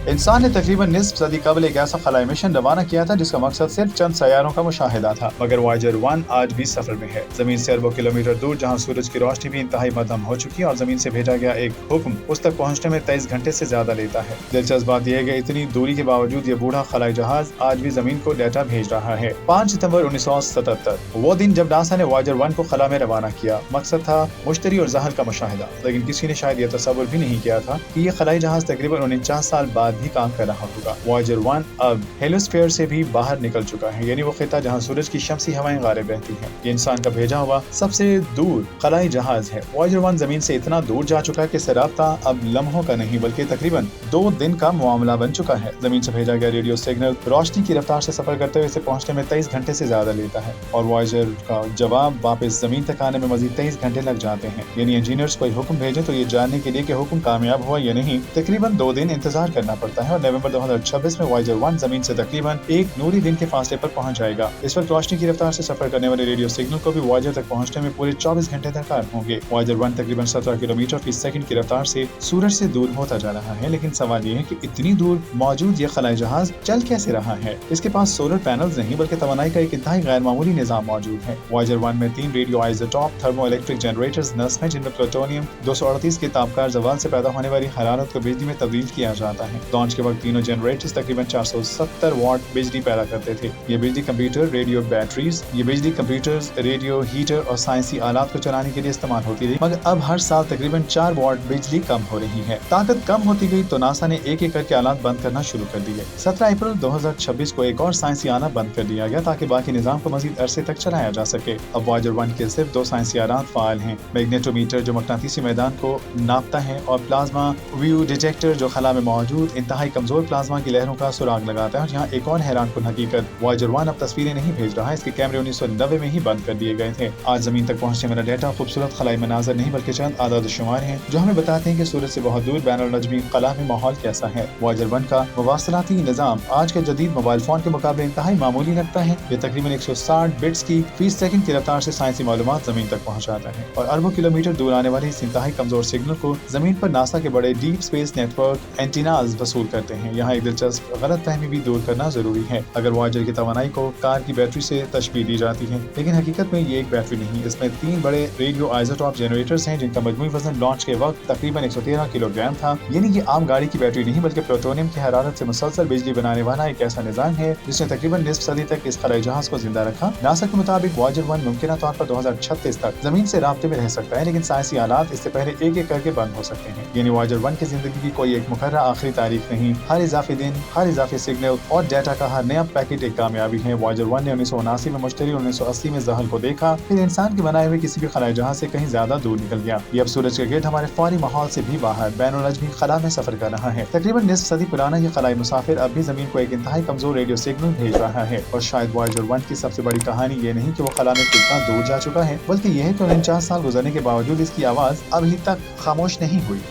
इंसान ने तकरीबन निस्फ सदी कबल एक ऐसा खलाई मिशन रवाना किया था जिसका मकसद सिर्फ चंद सैयारों का मुशाहिदा था, मगर वॉयेजर 1 आज भी सफर में है। जमीन से अरबों किलोमीटर दूर जहां सूरज की रोशनी भी इंतहाई मध्यम हो चुकी है और जमीन से भेजा गया एक हुक्म उस तक पहुंचने में 23 घंटे से ज्यादा लेता है। दिलचस्प बात यह है कि इतनी दूरी के बावजूद ये बूढ़ा खलाई जहाज आज भी जमीन को डेटा भेज रहा है। 5 सितंबर 1977 वो दिन जब नासा ने वॉयेजर 1 को खला में रवाना किया। मकसद था मुश्तरी और जहर का मुशाहिदा, लेकिन किसी ने शायद यह तस्वुर भी नहीं किया था कि यह खलाई जहाज तकरीबन 49 साल बाद भी काम कर रहा होगा। वॉयेजर 1 अब हेलियोस्फीयर से भी बाहर निकल चुका है, यानी वो खिता जहां सूरज की शमसी हवाएं गारे बहती हैं। ये इंसान का भेजा हुआ सबसे दूर खलाई जहाज है। वॉयेजर 1 जमीन से इतना दूर जा चुका है कि इससे राब्ता अब लम्हों का नहीं बल्कि तकरीबन 2 दिन का मामला बन चुका है। जमीन से भेजा गया रेडियो सिग्नल रोशनी की रफ्तार से सफर करते हुए इसे पहुंचने में 23 घंटे से ज्यादा लेता है और वॉयेजर का जवाब वापस जमीन तक आने में मजीद 23 घंटे लग जाते हैं। यानी इंजीनियर्स कोई हुक्म भेजे तो ये जानने के लिए कि हुक्म कामयाब हुआ या नहीं तकरीबन 2 दिन इंतजार करना पड़ता है और नवंबर 2026 में वॉयेजर 1 जमीन से तकरीबन 1 नूरी दिन के फासले पर पहुंच जाएगा। इस वक्त रोशनी की रफ्तार से सफर करने वाले रेडियो सिग्नल को भी वॉयेजर तक पहुंचने में पूरे 24 घंटे दरकार होंगे। वॉयेजर 1 तकरीबन 17 किलोमीटर फी सेकंड की रफ्तार से सूरज से दूर होता जा रहा है, लेकिन सवाल ये है कि इतनी दूर मौजूद ये खलाई जहाज चल कैसे रहा है। इसके पास सोलर पैनल्स नहीं बल्कि तवानाई का एक इंतहाई गैर मामूली निजाम मौजूद है। वॉयेजर 1 में 3 radio isotope thermo electric generators नस्ब हैं जिनमें प्लूटोनियम 238 के तापकार जवाल से पैदा होने वाली हरारत को बिजली में तब्दील किया जाता है। लॉन्च के वक्त तीनों जनरेटर्स तकरीबन 470 वाट बिजली पैदा करते थे। ये बिजली कंप्यूटर, रेडियो बैटरीज, ये बिजली कंप्यूटर्स, रेडियो हीटर और साइंसी आलात को चलाने के लिए इस्तेमाल होती थी, मगर अब हर साल तकरीबन 4 वाट बिजली कम हो रही है। ताकत कम होती गई तो नासा ने एक एक करके आलात बंद करना शुरू कर दिए। 17 अप्रैल 2026 को एक और साइंसी आला बंद कर दिया गया ताकि बाकी निजाम को मजीद अरसे तक चलाया जा सके। अब वॉयेजर 1 के सिर्फ 2 साइंसी आलात फाइल हैं, मैग्नेटोमीटर जो मकनातीसी मैदान को नापता है और प्लाज्मा व्यू डिटेक्टर जो खला में मौजूद इंतहाई कमजोर प्लाज्मा की लहरों का सुराग लगाता है। और यहाँ एक और हैरान कुन हकीकत, वॉयेजर 1 अब तस्वीरें नहीं भेज रहा है, इसके कैमरे 1990 में ही बंद कर दिए गए थे। आज जमीन तक पहुंचने वाला डेटा खूबसूरत खलाई मनाजर नहीं बल्कि चंद आदाद शुमार हैं जो हमें बताते हैं कि सूरज से बहुत दूर बैनुल-नजमी खला में माहौल कैसा है। वॉयेजर 1 का मवासलाती निजाम आज के जदीद मोबाइल फोन के मुकाबले इंतहाई मामूली लगता है। ये तकरीबन 160 बिट्स की फी सेकंड की रफ्तार से साइंसी मालूमात जमीन तक पहुंचाता है और अरबों किलोमीटर दूर आने वाले इस इंतहाई कमजोर सिग्नल को जमीन पर नासा के बड़े डीप स्पेस नेटवर्क एंटीनाज वसूल करते हैं। यहाँ एक दिलचस्प गलत फहमी भी दूर करना जरूरी है। अगर वॉयेजर की तवानाई को कार की बैटरी से तशबीह दी जाती है, लेकिन हकीकत में ये एक बैटरी नहीं, इसमें 3 बड़े रेडियो आइसोटॉप जनरेटर्स हैं जिनका मजमूई वजन लॉन्च के वक्त तकरीबन 113 किलोग्राम था। यानी कि आम गाड़ी की बैटरी नहीं बल्कि प्लूटोनियम की हरारत से मुसलसल बिजली बनाने वाला एक ऐसा निजाम है जिसने तकरीबन निस्फ सदी तक इस खलाई जहाज को जिंदा रखा। नासा के मुताबिक वॉयेजर 1 मुमकिन तौर पर 2036 तक जमीन से राब्ते में रह सकता है, लेकिन साइंसी आलात इससे पहले एक एक करके बंद हो सकते हैं। यानी वॉयेजर 1 की जिंदगी की कोई एक मुकर्रर आखिरी तारीख नहीं, हर इजाफी दिन, हर इजाफी सिग्नल और डाटा का हर नया पैकेट एक कामयाबी है। वॉयेजर 1 ने 1979 में मुश्तरी, 1980 में जहल को देखा, फिर इंसान के बनाए हुए किसी भी खलाई जहाज से कहीं ज्यादा दूर निकल गया। ये अब सूरज के गिर्द हमारे फौरी माहौल से भी बाहर बैनुल-नजमी खला में सफर कर रहा है। तकरीबन निस्फ सदी पुराना ये खलाई मुसाफिर अब भी जमीन को एक इंतहाई कमजोर रेडियो सिग्नल भेज रहा है और शायद वॉयेजर 1 की सबसे बड़ी कहानी ये नहीं कि वो खला में कितना दूर जा चुका है, बल्कि यह है कि 49 साल गुजरने के बावजूद इसकी आवाज अभी तक खामोश नहीं हुई।